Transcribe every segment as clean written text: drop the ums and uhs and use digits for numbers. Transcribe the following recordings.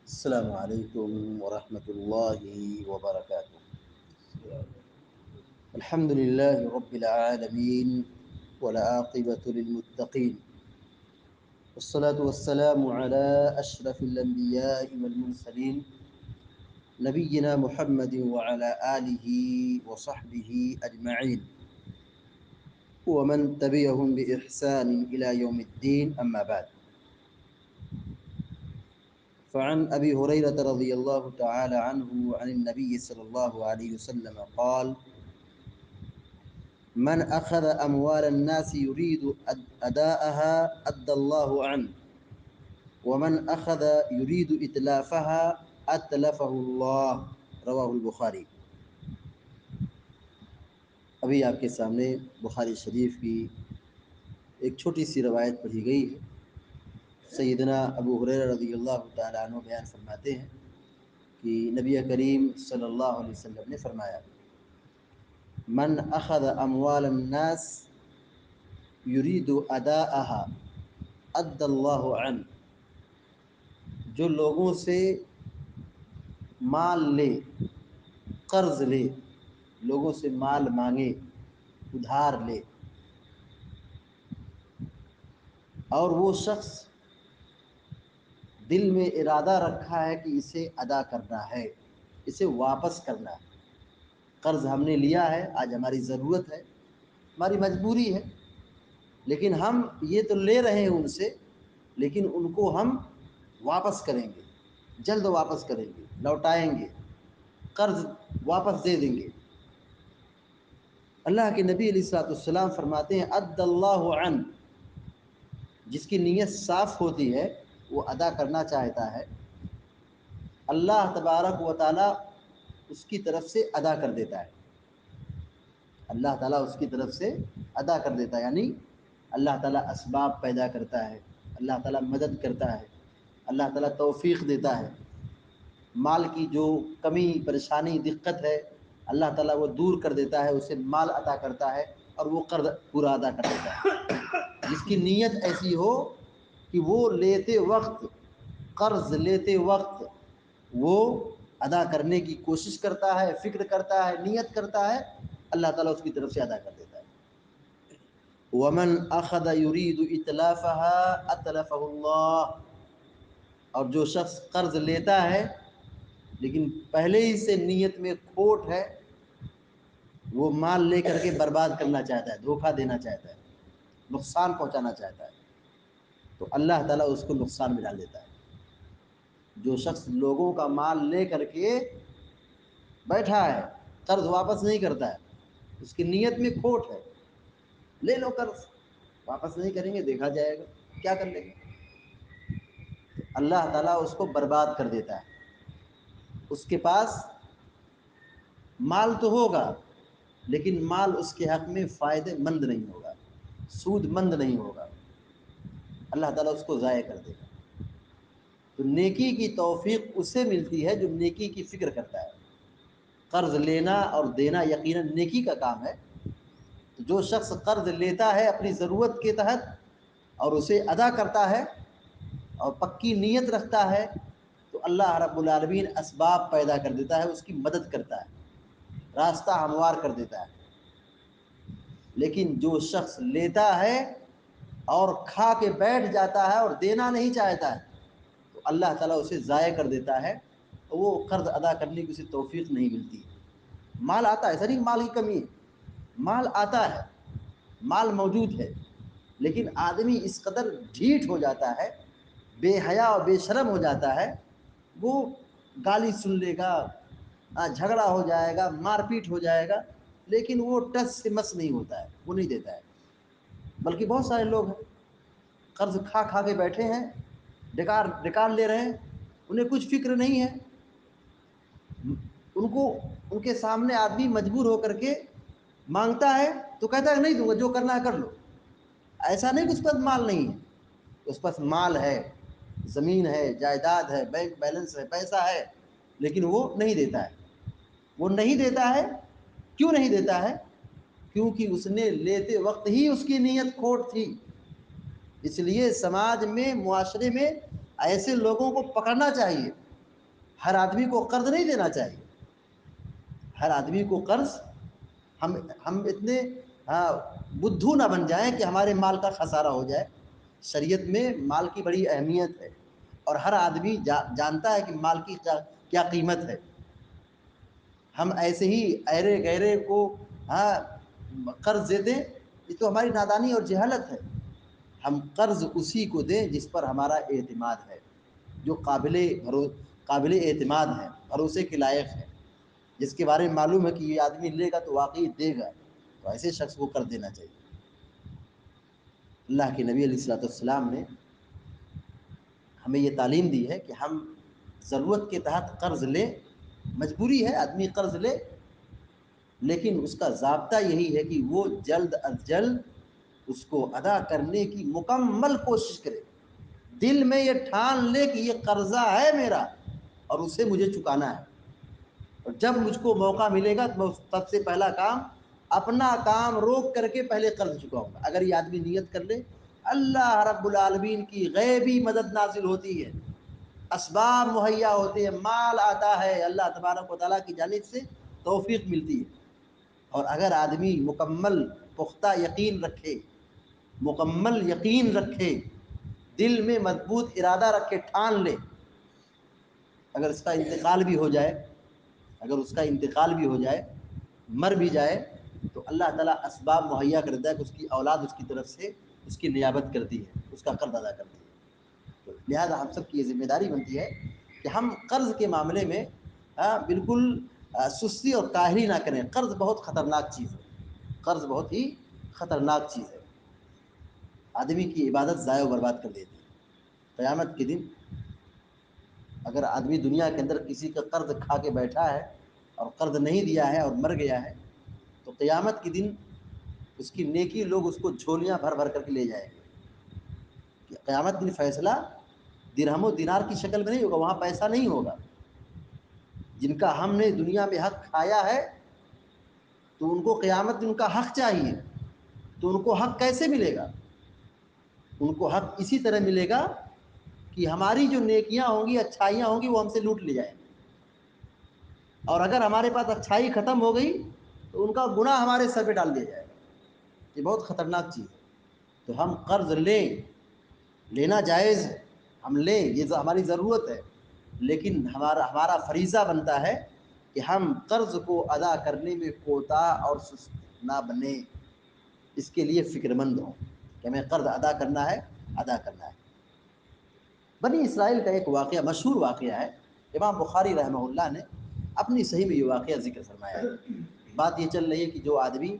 السلام عليكم ورحمة الله وبركاته. الحمد لله رب العالمين والعاقبة للمتقين، والصلاة والسلام على أشرف الأنبياء والمرسلين نبينا محمد وعلى آله وصحبه أجمعين ومن تبعهم بإحسان إلى يوم الدين، أما بعد. فعن أبي هريرة رضي الله تعالى عنه عن النبي صلى الله عليه وسلم قال: من أخذ أموال الناس يريد أداءها أدى الله عنه، ومن أخذ يريد إتلافها أتلفه الله. رواہ البخاری. ابھی آپ کے سامنے بخاری شریف کی ایک چھوٹی سی روایت پڑھی گئی ہے. سیدنا ابو ہریرہ رضی اللہ تعالیٰ عنہ بیان فرماتے ہیں کہ نبی کریم صلی اللہ علیہ وسلم نے فرمایا: من اخذ اموال الناس یرید اداءها ادى اللہ عنہ. جو لوگوں سے مال لے، قرض لے، لوگوں سے مال مانگے، ادھار لے، اور وہ شخص دل میں ارادہ رکھا ہے کہ اسے ادا کرنا ہے، اسے واپس کرنا ہے. قرض ہم نے لیا ہے، آج ہماری ضرورت ہے، ہماری مجبوری ہے، لیکن ہم یہ تو لے رہے ہیں ان سے، لیکن ان کو ہم واپس کریں گے، جلد واپس کریں گے، لوٹائیں گے، قرض واپس دے دیں گے. اللہ کے نبی علیہ الصلوۃ والسلام فرماتے ہیں: اد اللہ عنہ. جس کی نیت صاف ہوتی ہے، وہ ادا کرنا چاہتا ہے، اللہ تبارک و تعالیٰ اس کی طرف سے ادا کر دیتا ہے. اللہ تعالیٰ اس کی طرف سے ادا کر دیتا ہے، یعنی اللہ تعالیٰ اسباب پیدا کرتا ہے، اللہ تعالیٰ مدد کرتا ہے، اللہ تعالیٰ توفیق دیتا ہے. مال کی جو کمی، پریشانی، دقت ہے، اللہ تعالیٰ وہ دور کر دیتا ہے، اسے مال عطا کرتا ہے اور وہ قرض پورا ادا کر دیتا ہے. جس کی نیت ایسی ہو کہ وہ لیتے وقت، قرض لیتے وقت وہ ادا کرنے کی کوشش کرتا ہے، فکر کرتا ہے، نیت کرتا ہے، اللہ تعالیٰ اس کی طرف سے ادا کر دیتا ہے. ومن اخذ يريد اتلافها اتلفه اللہ. اور جو شخص قرض لیتا ہے لیکن پہلے ہی سے نیت میں کھوٹ ہے، وہ مال لے کر کے برباد کرنا چاہتا ہے، دھوکہ دینا چاہتا ہے، نقصان پہنچانا چاہتا ہے، تو اللہ تعالیٰ اس کو نقصان میں ڈال دیتا ہے. جو شخص لوگوں کا مال لے کر کے بیٹھا ہے، قرض واپس نہیں کرتا ہے، اس کی نیت میں کھوٹ ہے، لے لو قرض، واپس نہیں کریں گے، دیکھا جائے گا کیا کر لیں گے، تو اللہ تعالیٰ اس کو برباد کر دیتا ہے. اس کے پاس مال تو ہوگا، لیکن مال اس کے حق میں فائدہ مند نہیں ہوگا، سود مند نہیں ہوگا، اللہ تعالیٰ اس کو ضائع کر دے گا. تو نیکی کی توفیق اس سے ملتی ہے جو نیکی کی فکر کرتا ہے. قرض لینا اور دینا یقیناً نیکی کا کام ہے. تو جو شخص قرض لیتا ہے اپنی ضرورت کے تحت اور اسے ادا کرتا ہے اور پکی نیت رکھتا ہے، تو اللہ رب العالمین اسباب پیدا کر دیتا ہے، اس کی مدد کرتا ہے، راستہ ہموار کر دیتا ہے. لیکن جو شخص لیتا ہے اور کھا کے بیٹھ جاتا ہے اور دینا نہیں چاہتا ہے، تو اللہ تعالیٰ اسے ضائع کر دیتا ہے، وہ قرض ادا کرنے کی اسے توفیق نہیں ملتی. مال آتا ہے، ایسا نہیں مال کی کمی ہے، مال آتا ہے، مال موجود ہے، لیکن آدمی اس قدر ڈھیٹ ہو جاتا ہے، بے حیا اور بے شرم ہو جاتا ہے، وہ گالی سن لے گا، جھگڑا ہو جائے گا، مار پیٹ ہو جائے گا، لیکن وہ ٹس سے مس نہیں ہوتا ہے، وہ نہیں دیتا ہے. بلکہ بہت سارے لوگ ہیں قرض کھا کھا کے بیٹھے ہیں، ڈکار لے رہے ہیں، انہیں کچھ فکر نہیں ہے. ان کے سامنے آدمی مجبور ہو کر کے مانگتا ہے تو کہتا ہے نہیں دوں گا، جو کرنا ہے کر لو. ایسا نہیں کہ اس پاس مال نہیں ہے، اس پاس مال ہے، زمین ہے، جائیداد ہے، بینک بیلنس ہے، پیسہ ہے، لیکن وہ نہیں دیتا ہے. وہ نہیں دیتا ہے، کیوں نہیں دیتا ہے؟ کیونکہ اس نے لیتے وقت ہی اس کی نیت کھوٹ تھی. اس لیے سماج میں، معاشرے میں ایسے لوگوں کو پکڑنا چاہیے ہر آدمی کو قرض نہیں دینا چاہیے، ہر آدمی کو قرض ہم اتنے بدھو نہ بن جائیں کہ ہمارے مال کا خسارہ ہو جائے۔ شریعت میں مال کی بڑی اہمیت ہے اور ہر آدمی جانتا ہے کہ مال کی کیا قیمت ہے۔ ہم ایسے ہی ایرے غیرے کو قرض دے دیں، یہ تو ہماری نادانی اور جہالت ہے۔ ہم قرض اسی کو دیں جس پر ہمارا اعتماد ہے، جو قابل اعتماد ہے، بھروسے کے لائق ہے، جس کے بارے میں معلوم ہے کہ یہ آدمی لے گا تو واقعی دے گا، تو ایسے شخص کو قرض دینا چاہیے۔ اللہ کے نبی علیہ السلام نے ہمیں یہ تعلیم دی ہے کہ ہم ضرورت کے تحت قرض لیں، مجبوری ہے آدمی قرض لے، لیکن اس کا ضابطہ یہی ہے کہ وہ جلد از جلد اس کو ادا کرنے کی مکمل کوشش کرے، دل میں یہ ٹھان لے کہ یہ قرضہ ہے میرا اور اسے مجھے چکانا ہے، اور جب مجھ کو موقع ملے گا تو میں سب سے پہلا کام اپنا کام روک کر کے پہلے قرض چکاؤں گا۔ اگر یہ آدمی نیت کر لے، اللہ رب العالمین کی غیبی مدد نازل ہوتی ہے، اسباب مہیا ہوتے ہیں، مال آتا ہے، اللہ تبارک و تعالیٰ کی جانب سے توفیق ملتی ہے۔ اور اگر آدمی مکمل پختہ یقین رکھے، دل میں مضبوط ارادہ رکھے، ٹھان لے، اگر اس کا انتقال بھی ہو جائے، مر بھی جائے، تو اللہ تعالیٰ اسباب مہیا کرتا ہے کہ اس کی اولاد اس کی طرف سے اس کی نیابت کرتی ہے، اس کا قرض ادا کرتی ہے۔ تو لہذا ہم سب کی یہ ذمہ داری بنتی ہے کہ ہم قرض کے معاملے میں بالکل سستی اور کاہلی نہ کریں۔ قرض بہت خطرناک چیز ہے، قرض بہت ہی خطرناک چیز ہے، آدمی کی عبادت ضائع و برباد کر دیتی ہے۔ قیامت کے دن اگر آدمی دنیا کے اندر کسی کا قرض کھا کے بیٹھا ہے اور قرض نہیں دیا ہے اور مر گیا ہے، تو قیامت کے دن اس کی نیکی لوگ اس کو جھولیاں بھر بھر کر کے لے جائیں گے۔ قیامت کے دن فیصلہ درہم و دینار کی شکل میں نہیں ہوگا، وہاں پیسہ نہیں ہوگا۔ جن کا ہم نے دنیا میں حق کھایا ہے تو ان کو قیامت میں ان کا حق چاہیے، تو ان کو حق کیسے ملے گا؟ ان کو حق اسی طرح ملے گا کہ ہماری جو نیکیاں ہوں گی، اچھائیاں ہوں گی، وہ ہم سے لوٹ لی جائیں گی، اور اگر ہمارے پاس اچھائی ختم ہو گئی تو ان کا گناہ ہمارے سر پہ ڈال دیا جائے گا۔ یہ بہت خطرناک چیز ہے۔ تو ہم قرض لینا جائز ہے، ہم لیں، یہ ہماری ضرورت ہے، لیکن ہمارا فریضہ بنتا ہے کہ ہم قرض کو ادا کرنے میں کوتاہ اور سست نہ بنیں، اس کے لیے فکر مند ہوں کہ ہمیں قرض ادا کرنا ہے۔ بنی اسرائیل کا ایک واقعہ، مشہور واقعہ ہے، امام بخاری رحمہ اللہ نے اپنی صحیح میں یہ واقعہ ذکر فرمایا ہے۔ بات یہ چل رہی ہے کہ جو آدمی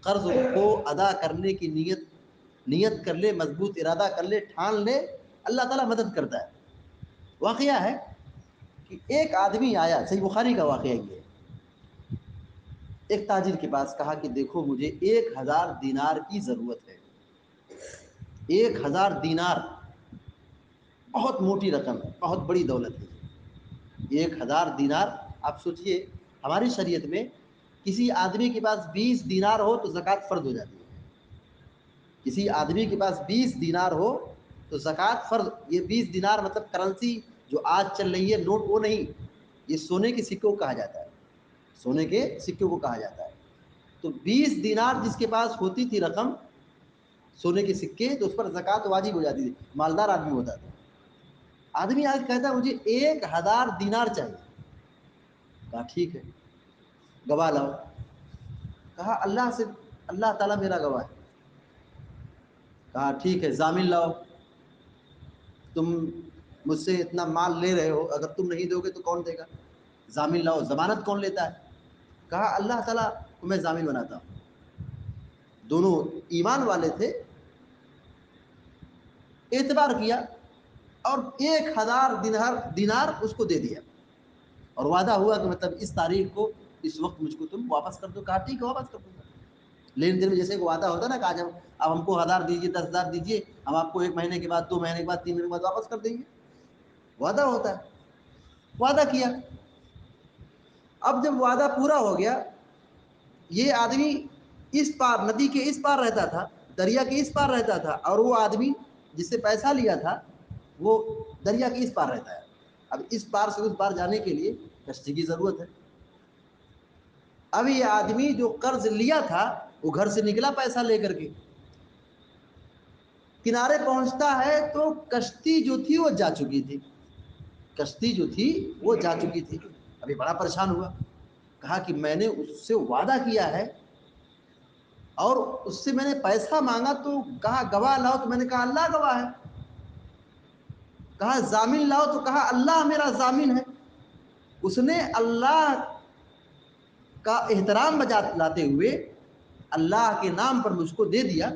قرض کو ادا کرنے کی نیت کر لے، مضبوط ارادہ کر لے، ٹھان لے، اللہ تعالیٰ مدد کرتا ہے۔ واقعہ ہے کہ ایک آدمی آیا، صحیح بخاری کا واقعہ یہ ہے، ایک تاجر کے پاس، کہا کہ دیکھو مجھے 1000 دینار کی ضرورت ہے۔ 1000 دینار بہت موٹی رقم ہے، بہت بڑی دولت ہے۔ 1000 دینار، آپ سوچئے ہماری شریعت میں کسی آدمی کے پاس 20 دینار ہو تو زکوٰۃ فرض ہو جاتی ہے۔ کسی آدمی کے پاس 20 دینار ہو تو زکوٰۃ فرض۔ یہ 20 دینار مطلب کرنسی جو آج چل رہی ہے، نوٹ وہ نہیں، یہ سونے کے سکوں کو کہا جاتا ہے، سونے کے سکوں کو کہا جاتا ہے۔ تو 20 دینار جس کے پاس ہوتی تھی رقم سونے کے سکے، تو اس پر زکوٰۃ واجب ہو جاتی تھی، مالدار آدمی ہوتا تھا۔ آدمی آج کہتا ہے مجھے 1000 دینار چاہیے۔ کہا ٹھیک ہے، گواہ لاؤ۔ کہا اللہ تعالیٰ میرا گواہ ہے۔ کہا ٹھیک ہے، ضامن لاؤ، تم مجھ سے اتنا مال لے رہے ہو، اگر تم نہیں دو گے تو کون دے گا؟ ضامن لاؤ۔ ضمانت کون لیتا ہے؟ کہا اللہ تعالیٰ کو میں ضامن بناتا ہوں۔ دونوں ایمان والے تھے، اعتبار کیا اور 1000 دینار اس کو دے دیا، اور وعدہ ہوا کہ مطلب اس تاریخ کو، اس وقت مجھ کو تم واپس کر دو۔ کہا ٹھیک ہے، واپس کر دوں گا۔ لین دین میں جیسے کہ وعدہ ہوتا ہے نا کہ آج اب ہم کو 1000 دیجیے، 10,000 دیجیے، ہم آپ کو 1 مہینے کے بعد، 2 مہینے کے بعد، 3 مہینے کے بعد واپس کر دیں گے، وعدہ ہوتا ہے۔ وعدہ کیا۔ اب جب وعدہ پورا ہو گیا، یہ آدمی اس پار، ندی کے اس پار رہتا تھا، دریا کے اس پار رہتا تھا، اور وہ آدمی جس سے پیسہ لیا تھا وہ دریا کے اس پار رہتا ہے۔ اب اس پار سے اس پار جانے کے لیے کشتی کی ضرورت ہے. اب یہ آدمی جو قرض لیا تھا وہ گھر سے نکلا پیسہ لے کر کے, کنارے پہنچتا ہے تو کشتی جو تھی وہ جا چکی تھی, کشتی جو تھی وہ جا چکی تھی. ابھی بڑا پریشان ہوا, کہا کہ میں نے اس سے وعدہ کیا ہے اور اس سے میں نے پیسہ مانگا تو کہا گواہ لاؤ, تو میں نے کہا اللہ گواہ ہے. کہا ضامن لاؤ, تو کہا اللہ میرا ضامن ہے. اس نے اللہ کا احترام بجا لاتے ہوئے اللہ کے نام پر مجھ کو دے دیا.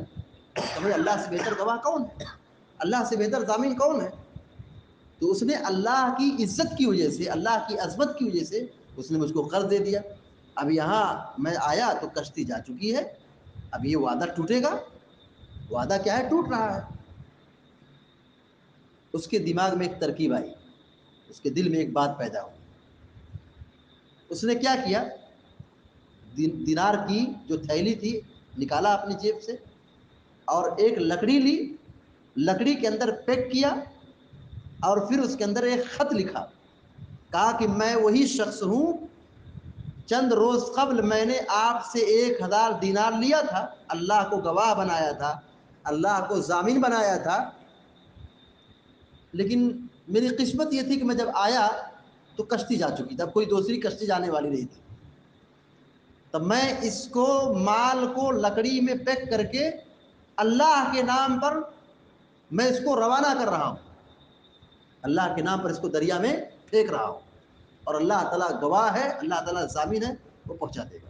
تو اللہ سے بہتر گواہ کون ہے, اللہ سے بہتر ضامن کون ہے؟ تو اس نے اللہ کی عزت کی وجہ سے, اللہ کی عظمت کی وجہ سے اس نے مجھ کو قرض دے دیا. اب یہاں میں آیا تو کشتی جا چکی ہے, اب یہ وعدہ ٹوٹے گا. وعدہ کیا ہے, ٹوٹ رہا ہے. اس کے دماغ میں ایک ترکیب آئی, اس کے دل میں ایک بات پیدا ہوئی. اس نے کیا کیا, دینار کی جو تھیلی تھی نکالا اپنی جیب سے اور ایک لکڑی لی, لکڑی کے اندر پیک کیا اور پھر اس کے اندر ایک خط لکھا. کہا کہ میں وہی شخص ہوں, چند روز قبل میں نے آپ سے 1000 دینار لیا تھا, اللہ کو گواہ بنایا تھا, اللہ کو ضامن بنایا تھا, لیکن میری قسمت یہ تھی کہ میں جب آیا تو کشتی جا چکی تھی, اب کوئی دوسری کشتی جانے والی نہیں تھی. تب میں اس کو مال کو لکڑی میں پیک کر کے اللہ کے نام پر میں اس کو روانہ کر رہا ہوں, اللہ کے نام پر اس کو دریا میں پھینک رہا ہوں, اور اللہ تعالیٰ گواہ ہے, اللہ تعالیٰ ضامن ہے, وہ پہنچا دے گا.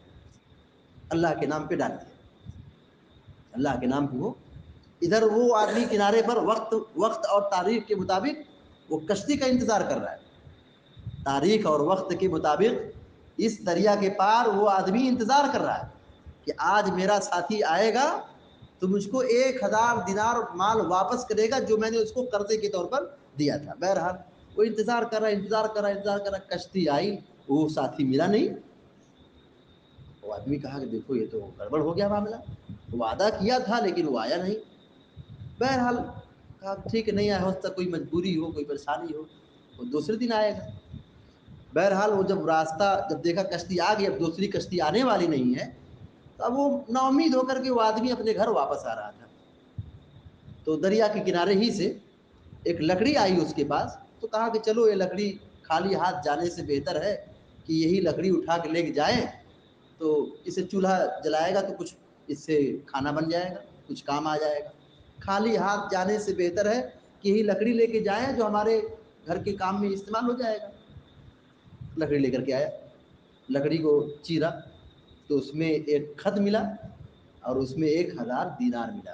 اللہ کے نام پہ ڈال دیا, اللہ کے نام پہ ادھر وہ آدمی کنارے پر وقت اور تاریخ کے مطابق وہ کشتی کا انتظار کر رہا ہے. تاریخ اور وقت کے مطابق اس دریا کے پار وہ آدمی انتظار کر رہا ہے کہ آج میرا ساتھی آئے گا تو مجھ کو 1000 دینار مال واپس کرے گا جو میں نے اس کو قرضے کے طور پر دیا تھا. بہرحال وہ انتظار کر رہا, کشتی آئی, وہ ساتھی ملا نہیں. وہ آدمی کہا کہ دیکھو یہ تو گڑبڑ ہو گیا معاملہ, وعدہ کیا تھا لیکن وہ آیا نہیں. بہرحال کہا ٹھیک ہے, نہیں آیا, ہو سکتا کوئی مجبوری ہو, کوئی پریشانی ہو, وہ دوسرے دن آئے گا. بہرحال وہ جب راستہ جب دیکھا کشتی آ گئی, اب دوسری کشتی آنے والی نہیں ہے, تو اب وہ نا امید ہو کر کے وہ آدمی اپنے گھر واپس آ رہا تھا. تو دریا کے کنارے ہی سے ایک لکڑی آئی اس کے پاس, تو کہا کہ چلو یہ لکڑی خالی ہاتھ جانے سے بہتر ہے کہ یہی لکڑی اٹھا کے لے کے جائیں, تو اسے چولہا جلائے گا تو کچھ اس سے کھانا بن جائے گا, کچھ کام آ جائے گا. خالی ہاتھ جانے سے بہتر ہے کہ یہی لکڑی لے کے جائیں جو ہمارے گھر کے کام میں استعمال ہو جائے گا. لکڑی لے کر کے آیا, لکڑی کو چیرا تو اس میں ایک خط ملا اور اس میں 1000 دینار ملا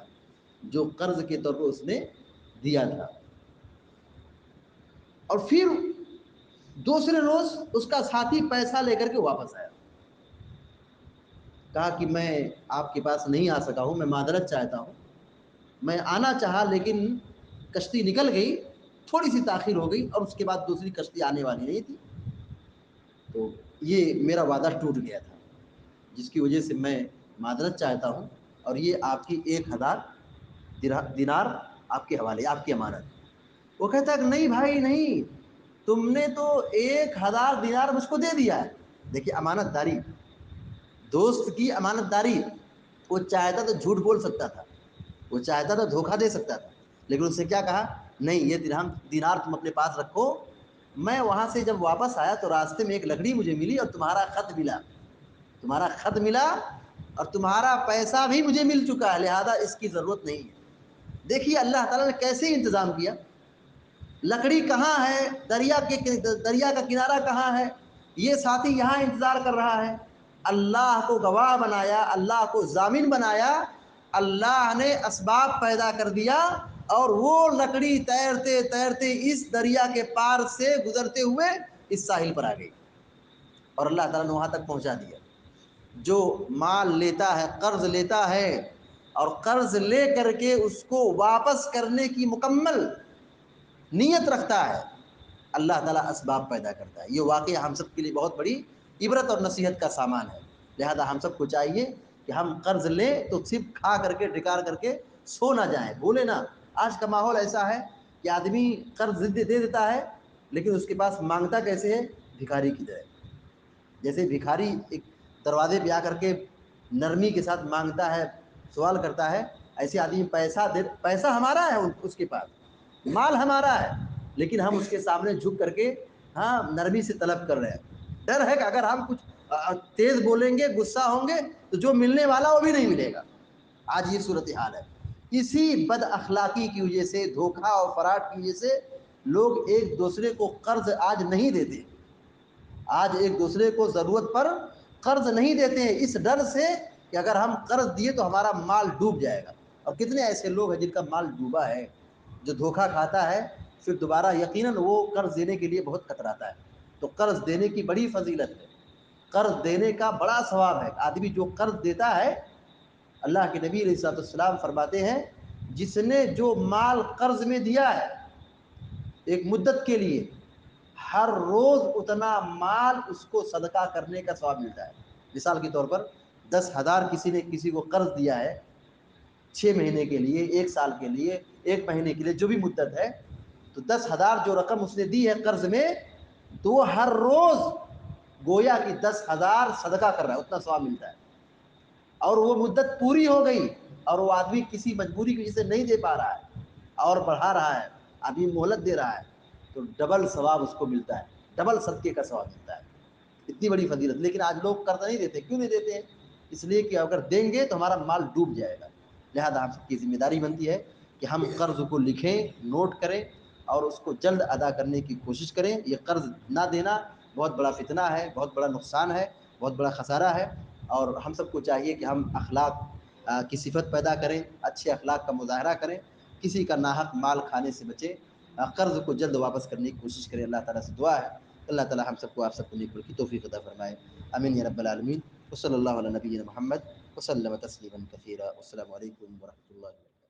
جو قرض کے طور پر اس نے دیا تھا. اور پھر دوسرے روز اس کا ساتھی پیسہ لے کر کے واپس آیا, کہا کہ میں آپ کے پاس نہیں آ سکا ہوں, میں معذرت چاہتا ہوں, میں آنا چاہا لیکن کشتی نکل گئی, تھوڑی سی تاخیر ہو گئی اور اس کے بعد دوسری کشتی آنے والی نہیں تھی, تو یہ میرا وعدہ ٹوٹ گیا تھا, جس کی وجہ سے میں معذرت چاہتا ہوں, اور یہ آپ کی 1000 دینار آپ کے حوالے, آپ کی امانت. وہ کہتا ہے کہ نہیں بھائی نہیں, تم نے تو 1000 دینار مجھ کو دے دیا ہے. دیکھیے امانت داری, دوست کی امانت داری. وہ چاہتا تو جھوٹ بول سکتا تھا, وہ چاہتا تو دھوکہ دے سکتا تھا, لیکن اس سے کیا کہا, نہیں یہ دینار تم اپنے پاس رکھو, میں وہاں سے جب واپس آیا تو راستے میں ایک لکڑی مجھے ملی اور تمہارا خط ملا, تمہارا خط ملا اور تمہارا پیسہ بھی مجھے مل چکا ہے, لہذا اس کی ضرورت نہیں ہے. دیکھیے اللہ تعالیٰ نے کیسے انتظام کیا. لکڑی کہاں ہے, دریا کا کنارہ کہاں ہے, یہ ساتھی یہاں انتظار کر رہا ہے. اللہ کو گواہ بنایا, اللہ کو ضامن بنایا, اللہ نے اسباب پیدا کر دیا, اور وہ لکڑی تیرتے تیرتے اس دریا کے پار سے گزرتے ہوئے اس ساحل پر آ گئی, اور اللہ تعالیٰ نے وہاں تک پہنچا دیا. جو مال لیتا ہے, قرض لیتا ہے, اور قرض لے کر کے اس کو واپس کرنے کی مکمل نیت رکھتا ہے, اللہ تعالیٰ اسباب پیدا کرتا ہے. یہ واقعہ ہم سب کے لیے بہت بڑی عبرت اور نصیحت کا سامان ہے. لہذا ہم سب کو چاہیے کہ ہم قرض لیں تو صرف کھا کر کے ڈکار کر کے سو نہ جائیں, بولے نا. آج کا ماحول ایسا ہے کہ آدمی قرض دے دیتا ہے لیکن اس کے پاس مانگتا کیسے ہے؟ بھکاری کی طرح. جیسے بھکاری ایک دروازے پہ آ کر کے نرمی کے ساتھ مانگتا ہے، سوال کرتا ہے، ایسے آدمی پیسہ ہمارا ہے، اس کے پاس مال ہمارا ہے، لیکن ہم اس کے سامنے جھک کر کے ہاں نرمی سے طلب کر رہے ہیں. ڈر ہے کہ اگر ہم کچھ تیز بولیں گے، غصہ ہوں گے، تو جو ملنے والا وہ بھی نہیں ملے گا. آج یہ صورتحال ہے. اسی بد اخلاقی کی وجہ سے، دھوکہ اور فراڈ کی وجہ سے لوگ ایک دوسرے کو قرض آج نہیں دیتے. آج ایک دوسرے کو ضرورت پر قرض نہیں دیتے ہیں، اس ڈر سے کہ اگر ہم قرض دیے تو ہمارا مال ڈوب جائے گا. اور کتنے ایسے لوگ ہیں جن کا مال ڈوبا ہے، جو دھوکہ کھاتا ہے پھر دوبارہ یقیناً وہ قرض دینے کے لیے بہت کتراتا ہے. تو قرض دینے کی بڑی فضیلت ہے، قرض دینے کا بڑا ثواب ہے. آدمی جو قرض دیتا ہے، اللہ کے نبی علیہ الصلوۃ والسلام فرماتے ہیں، جس نے جو مال قرض میں دیا ہے ایک مدت کے لیے، ہر روز اتنا مال اس کو صدقہ کرنے کا ثواب ملتا ہے. مثال کے طور پر 10,000 کسی نے کسی کو قرض دیا ہے 6 مہینے کے لیے، 1 سال کے لیے، 1 مہینے کے لیے، جو بھی مدت ہے، تو 10,000 جو رقم اس نے دی ہے قرض میں، تو وہ ہر روز گویا کہ 10,000 صدقہ کر رہا ہے، اتنا ثواب ملتا ہے. اور وہ مدت پوری ہو گئی اور وہ آدمی کسی مجبوری کی وجہ سے نہیں دے پا رہا ہے اور بڑھا رہا ہے، آدمی مہلت دے رہا ہے، تو ڈبل ثواب اس کو ملتا ہے، ڈبل صدقے کا ثواب ملتا ہے. اتنی بڑی فضیلت. لیکن آج لوگ قرض نہیں دیتے. کیوں نہیں دیتے ہیں؟ اس لیے کہ اگر دیں گے تو ہمارا مال ڈوب جائے گا. لہذا ہم سب کی ذمہ داری بنتی ہے کہ ہم قرض کو لکھیں، نوٹ کریں اور اس کو جلد ادا کرنے کی کوشش کریں. یہ قرض نہ دینا بہت بڑا فتنہ ہے، بہت بڑا نقصان ہے، بہت بڑا خسارہ ہے. اور ہم سب کو چاہیے کہ ہم اخلاق کی صفت پیدا کریں، اچھے اخلاق کا مظاہرہ کریں، کسی کا ناحق مال کھانے سے بچیں، قرض کو جلد واپس کرنے کی کوشش کریں. اللہ تعالیٰ سے دعا ہے اللہ تعالیٰ ہم سب کو، آپ سب کو نیک کی توفیق عطا فرمائے. آمین یا رب العالمین. وصلی اللہ علی نبینا محمد وسلم تسلیما کثیرا. السلام علیکم ورحمۃ اللہ.